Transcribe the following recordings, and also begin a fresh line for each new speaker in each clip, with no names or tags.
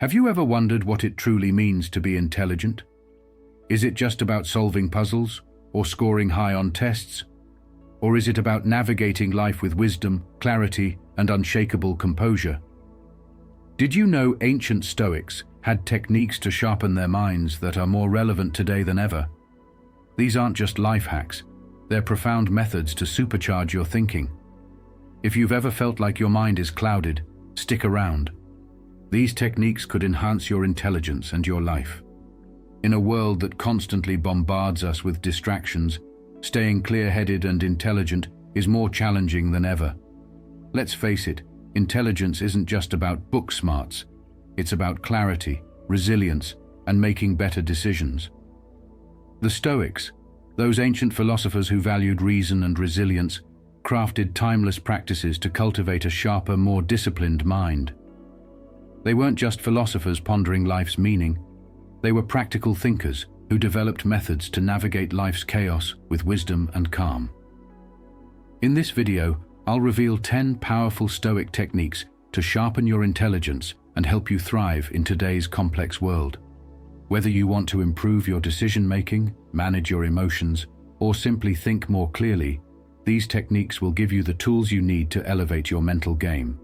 Have you ever wondered what it truly means to be intelligent? Is it just about solving puzzles or scoring high on tests? Or is it about navigating life with wisdom, clarity, and unshakable composure? Did you know ancient Stoics had techniques to sharpen their minds that are more relevant today than ever? These aren't just life hacks, they're profound methods to supercharge your thinking. If you've ever felt like your mind is clouded, stick around. These techniques could enhance your intelligence and your life. In a world that constantly bombards us with distractions, staying clear-headed and intelligent is more challenging than ever. Let's face it, intelligence isn't just about book smarts. It's about clarity, resilience, and making better decisions. The Stoics, those ancient philosophers who valued reason and resilience, crafted timeless practices to cultivate a sharper, more disciplined mind. They weren't just philosophers pondering life's meaning. They were practical thinkers who developed methods to navigate life's chaos with wisdom and calm. In this video, I'll reveal 10 powerful Stoic techniques to sharpen your intelligence and help you thrive in today's complex world. Whether you want to improve your decision-making, manage your emotions, or simply think more clearly, these techniques will give you the tools you need to elevate your mental game.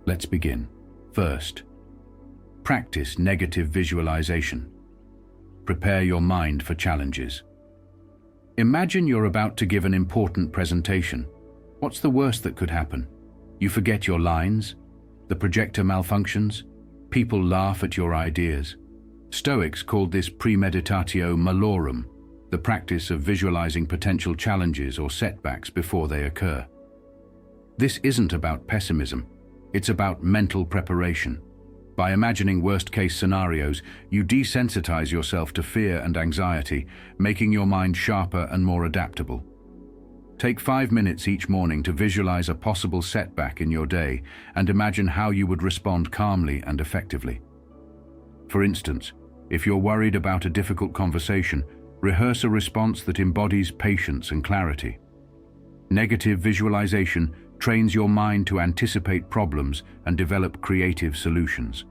Let's begin. First, practice negative visualization. Prepare your mind for challenges. Imagine you're about to give an important presentation. What's the worst that could happen? You forget your lines, the projector malfunctions, people laugh at your ideas. Stoics called this premeditatio malorum, the practice of visualizing potential challenges or setbacks before they occur. This isn't about pessimism, it's about mental preparation. By imagining worst-case scenarios, you desensitize yourself to fear and anxiety, making your mind sharper and more adaptable. Take 5 minutes each morning to visualize a possible setback in your day and imagine how you would respond calmly and effectively. For instance, if you're worried about a difficult conversation, rehearse a response that embodies patience and clarity. Negative visualization trains your mind to anticipate problems and develop creative solutions.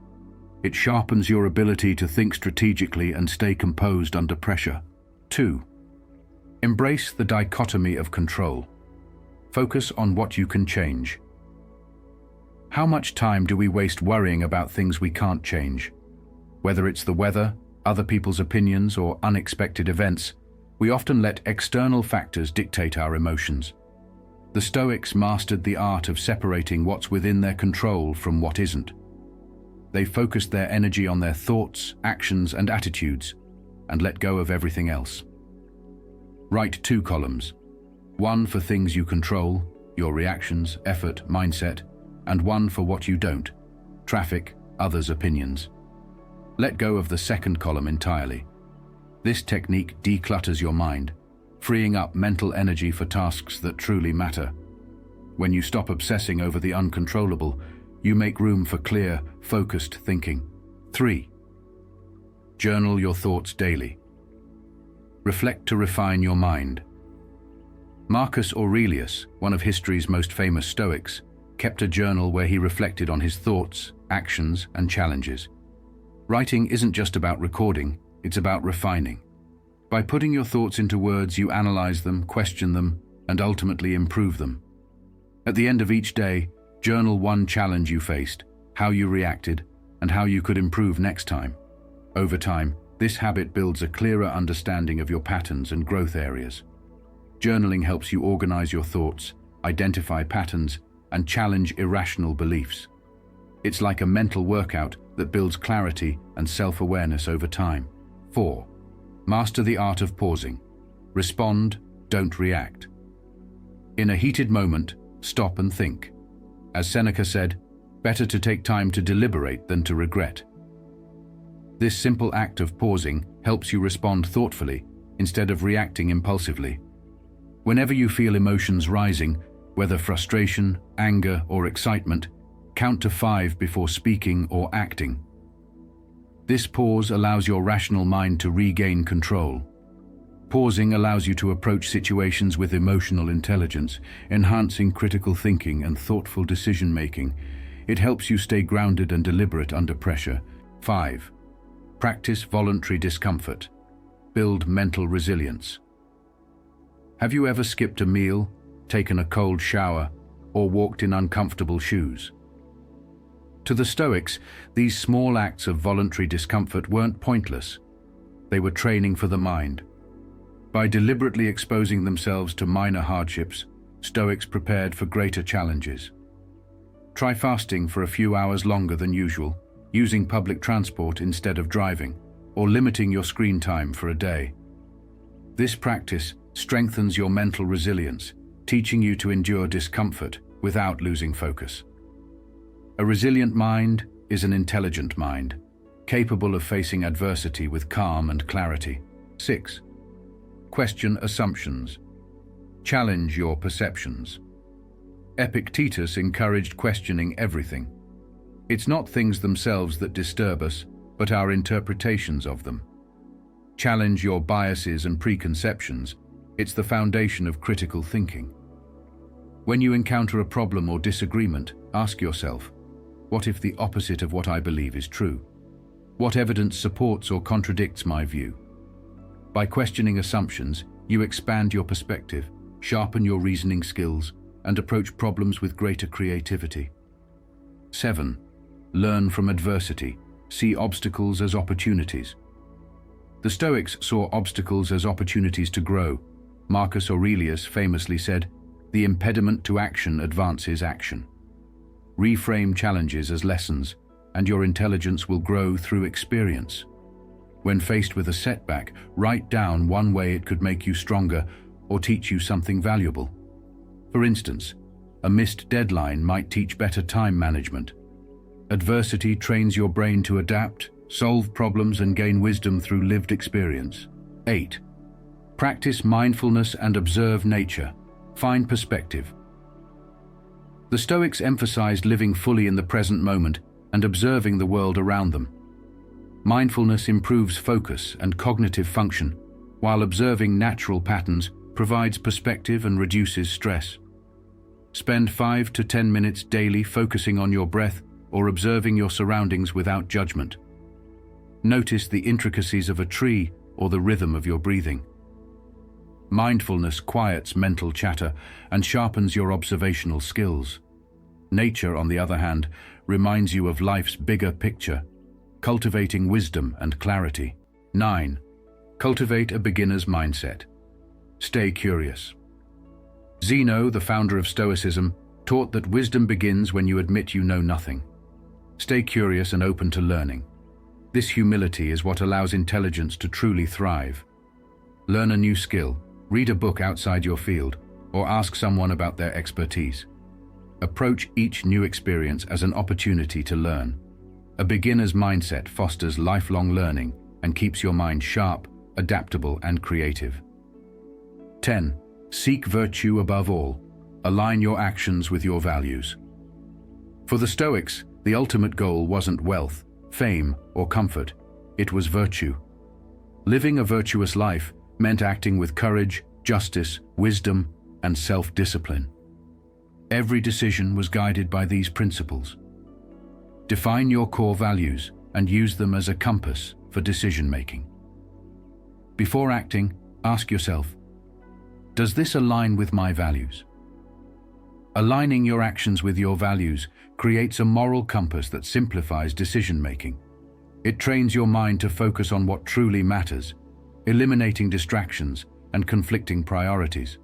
It sharpens your ability to think strategically and stay composed under pressure. 2. Embrace the dichotomy of control. Focus on what you can change. How much time do we waste worrying about things we can't change? Whether it's the weather, other people's opinions, or unexpected events, we often let external factors dictate our emotions. The Stoics mastered the art of separating what's within their control from what isn't. They focused their energy on their thoughts, actions, and attitudes, and let go of everything else. Write 2 columns. One for things you control, your reactions, effort, mindset, and one for what you don't, traffic, others' opinions. Let go of the second column entirely. This technique declutters your mind, freeing up mental energy for tasks that truly matter. When you stop obsessing over the uncontrollable, you make room for clear, focused thinking. 3. Journal your thoughts daily. Reflect to refine your mind. Marcus Aurelius, one of history's most famous Stoics, kept a journal where he reflected on his thoughts, actions, and challenges. Writing isn't just about recording, it's about refining. By putting your thoughts into words, you analyze them, question them, and ultimately improve them. At the end of each day, journal one challenge you faced, how you reacted, and how you could improve next time. Over time, this habit builds a clearer understanding of your patterns and growth areas. Journaling helps you organize your thoughts, identify patterns, and challenge irrational beliefs. It's like a mental workout that builds clarity and self-awareness over time. 4. Master the art of pausing. Respond, don't react. In a heated moment, stop and think. As Seneca said, better to take time to deliberate than to regret. This simple act of pausing helps you respond thoughtfully instead of reacting impulsively. Whenever you feel emotions rising, whether frustration, anger, or excitement, count to 5 before speaking or acting. This pause allows your rational mind to regain control. Pausing allows you to approach situations with emotional intelligence, enhancing critical thinking and thoughtful decision-making. It helps you stay grounded and deliberate under pressure. 5. Practice voluntary discomfort. Build mental resilience. Have you ever skipped a meal, taken a cold shower, or walked in uncomfortable shoes? To the Stoics, these small acts of voluntary discomfort weren't pointless. They were training for the mind. By deliberately exposing themselves to minor hardships, Stoics prepared for greater challenges. Try fasting for a few hours longer than usual, using public transport instead of driving, or limiting your screen time for a day. This practice strengthens your mental resilience, teaching you to endure discomfort without losing focus. A resilient mind is an intelligent mind, capable of facing adversity with calm and clarity. 6. Question assumptions. Challenge your perceptions. Epictetus encouraged questioning everything. It's not things themselves that disturb us, but our interpretations of them. Challenge your biases and preconceptions. It's the foundation of critical thinking. When you encounter a problem or disagreement, ask yourself, what if the opposite of what I believe is true? What evidence supports or contradicts my view? By questioning assumptions, you expand your perspective, sharpen your reasoning skills, and approach problems with greater creativity. 7. Learn from adversity. See obstacles as opportunities. The Stoics saw obstacles as opportunities to grow. Marcus Aurelius famously said, "The impediment to action advances action." Reframe challenges as lessons, and your intelligence will grow through experience. When faced with a setback, write down one way it could make you stronger or teach you something valuable. For instance, a missed deadline might teach better time management. Adversity trains your brain to adapt, solve problems, and gain wisdom through lived experience. 8. Practice mindfulness and observe nature. Find perspective. The Stoics emphasized living fully in the present moment and observing the world around them. Mindfulness improves focus and cognitive function, while observing natural patterns provides perspective and reduces stress. Spend 5 to 10 minutes daily focusing on your breath or observing your surroundings without judgment. Notice the intricacies of a tree or the rhythm of your breathing. Mindfulness quiets mental chatter and sharpens your observational skills. Nature, on the other hand, reminds you of life's bigger picture, cultivating wisdom and clarity. 9. Cultivate a beginner's mindset. Stay curious. Zeno, the founder of Stoicism, taught that wisdom begins when you admit you know nothing. Stay curious and open to learning. This humility is what allows intelligence to truly thrive. Learn a new skill, read a book outside your field, or ask someone about their expertise. Approach each new experience as an opportunity to learn. A beginner's mindset fosters lifelong learning and keeps your mind sharp, adaptable, and creative. 10. Seek virtue above all. Align your actions with your values. For the Stoics, the ultimate goal wasn't wealth, fame, or comfort. It was virtue. Living a virtuous life meant acting with courage, justice, wisdom, and self-discipline. Every decision was guided by these principles. Define your core values and use them as a compass for decision-making. Before acting, ask yourself, does this align with my values? Aligning your actions with your values creates a moral compass that simplifies decision-making. It trains your mind to focus on what truly matters, eliminating distractions and conflicting priorities.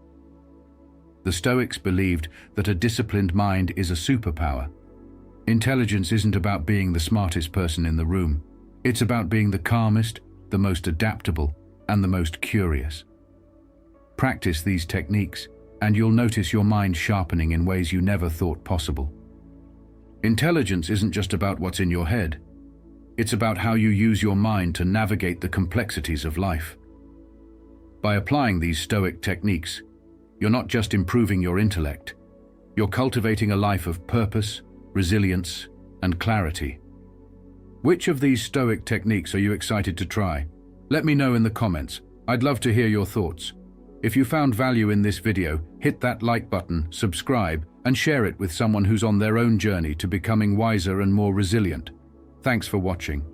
The Stoics believed that a disciplined mind is a superpower. Intelligence isn't about being the smartest person in the room. It's about being the calmest, the most adaptable, and the most curious. Practice these techniques, and you'll notice your mind sharpening in ways you never thought possible. Intelligence isn't just about what's in your head. It's about how you use your mind to navigate the complexities of life. By applying these Stoic techniques, you're not just improving your intellect, you're cultivating a life of purpose, resilience, and clarity. Which of these Stoic techniques are you excited to try? Let me know in the comments. I'd love to hear your thoughts. If you found value in this video, hit that like button, subscribe, and share it with someone who's on their own journey to becoming wiser and more resilient. Thanks for watching.